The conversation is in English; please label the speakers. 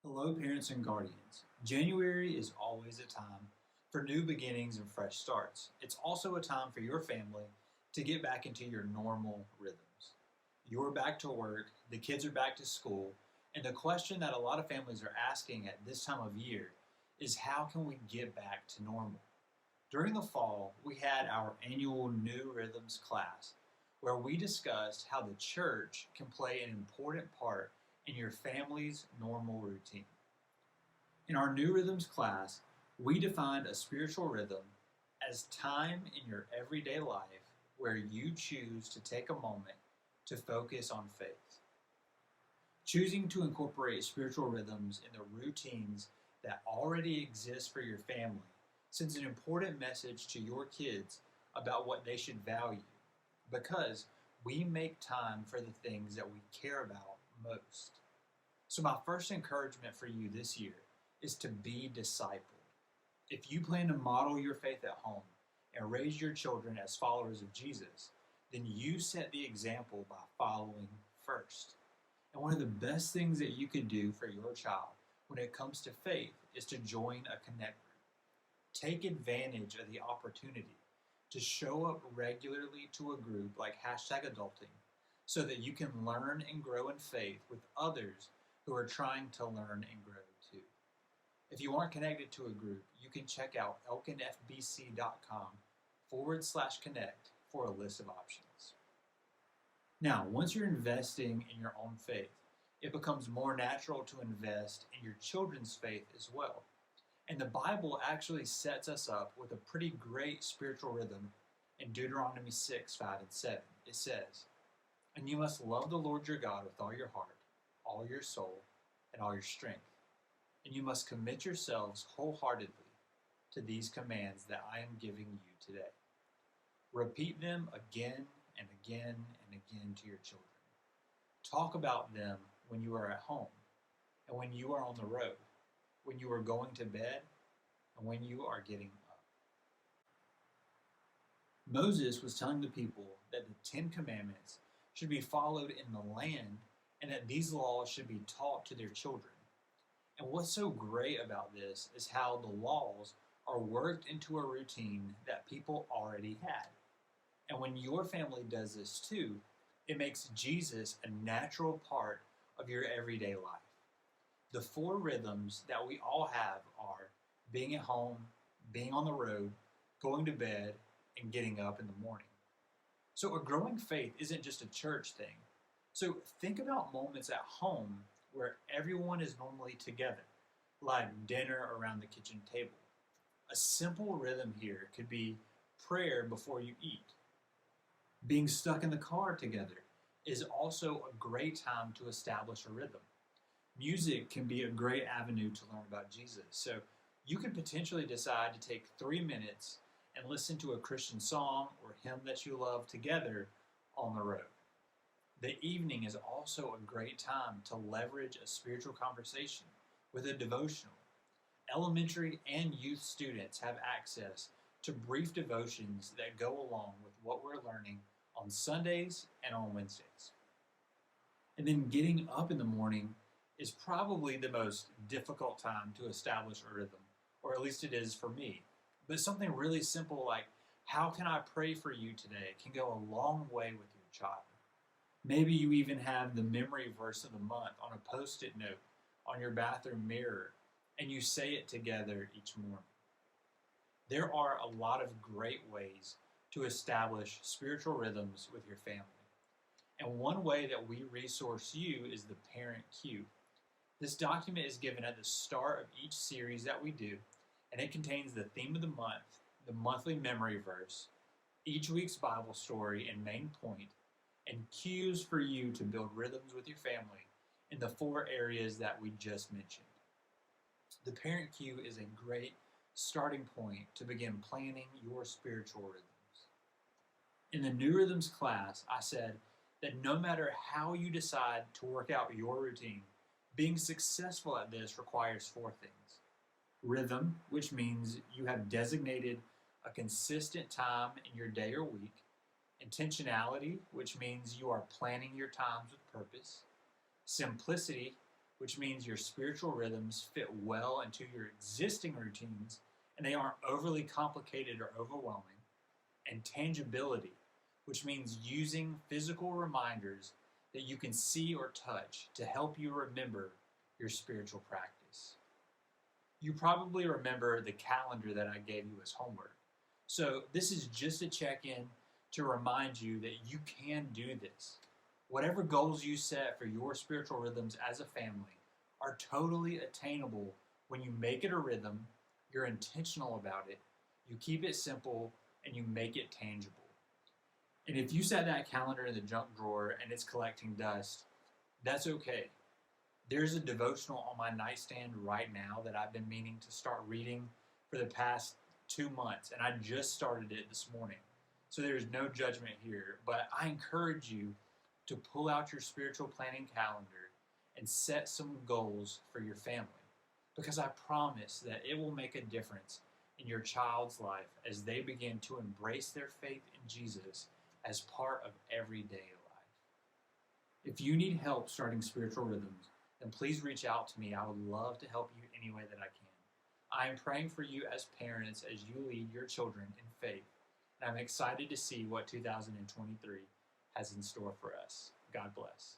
Speaker 1: Hello, parents and guardians. January is always a time for new beginnings and fresh starts. It's also a time for your family to get back into your normal rhythms. You're back to work, the kids are back to school, and the question that a lot of families are asking at this time of year is how can we get back to normal? During the fall, we had our annual New Rhythms class where we discussed how the church can play an important part in your family's normal routine. In our New Rhythms class, we defined a spiritual rhythm as time in your everyday life where you choose to take a moment to focus on faith. Choosing to incorporate spiritual rhythms in the routines that already exist for your family sends an important message to your kids about what they should value because we make time for the things that we care about most. So, my first encouragement for you this year is to be discipled. If you plan to model your faith at home and raise your children as followers of Jesus, then you set the example by following first. And one of the best things that you can do for your child when it comes to faith is to join a connect group. Take advantage of the opportunity to show up regularly to a group like #adulting so that you can learn and grow in faith with others who are trying to learn and grow too. If you aren't connected to a group, you can check out elkinfbc.com/connect for a list of options. Now, once you're investing in your own faith, it becomes more natural to invest in your children's faith as well. And the Bible actually sets us up with a pretty great spiritual rhythm in Deuteronomy 6:5-7. It says, "And you must love the Lord your God with all your heart, all your soul, and all your strength. And you must commit yourselves wholeheartedly to these commands that I am giving you today. Repeat them again and again and again to your children. Talk about them when you are at home and when you are on the road, when you are going to bed and when you are getting up." Moses was telling the people that the Ten Commandments should be followed in the land and that these laws should be taught to their children. And what's so great about this is how the laws are worked into a routine that people already had. And when your family does this too, it makes Jesus a natural part of your everyday life. The four rhythms that we all have are being at home, being on the road, going to bed, and getting up in the morning. So a growing faith isn't just a church thing. So think about moments at home where everyone is normally together, like dinner around the kitchen table. A simple rhythm here could be prayer before you eat. Being stuck in the car together is also a great time to establish a rhythm. Music can be a great avenue to learn about Jesus. So you could potentially decide to take 3 minutes and listen to a Christian song or hymn that you love together on the road. The evening is also a great time to leverage a spiritual conversation with a devotional. Elementary and youth students have access to brief devotions that go along with what we're learning on Sundays and on Wednesdays. And then getting up in the morning is probably the most difficult time to establish a rhythm, or at least it is for me. But something really simple like, "How can I pray for you today?" can go a long way with your child. Maybe you even have the memory verse of the month on a post-it note on your bathroom mirror, and you say it together each morning. There are a lot of great ways to establish spiritual rhythms with your family. And one way that we resource you is the Parent Cue. This document is given at the start of each series that we do, and it contains the theme of the month, the monthly memory verse, each week's Bible story and main point, and cues for you to build rhythms with your family in the four areas that we just mentioned. The Parent Cue is a great starting point to begin planning your spiritual rhythms. In the New Rhythms class, I said that no matter how you decide to work out your routine, being successful at this requires four things. Rhythm, which means you have designated a consistent time in your day or week. Intentionality, which means you are planning your times with purpose. Simplicity, which means your spiritual rhythms fit well into your existing routines and they aren't overly complicated or overwhelming. And tangibility, which means using physical reminders that you can see or touch to help you remember your spiritual practice. You probably remember the calendar that I gave you as homework. So this is just a check-in to remind you that you can do this. Whatever goals you set for your spiritual rhythms as a family are totally attainable when you make it a rhythm, you're intentional about it, you keep it simple, and you make it tangible. And if you set that calendar in the junk drawer and it's collecting dust, that's okay. There's a devotional on my nightstand right now that I've been meaning to start reading for the past 2 months, and I just started it this morning. So there's no judgment here, but I encourage you to pull out your spiritual planning calendar and set some goals for your family, because I promise that it will make a difference in your child's life as they begin to embrace their faith in Jesus as part of everyday life. If you need help starting spiritual rhythms, then please reach out to me. I would love to help you any way that I can. I am praying for you as parents as you lead your children in faith, and I'm excited to see what 2023 has in store for us. God bless.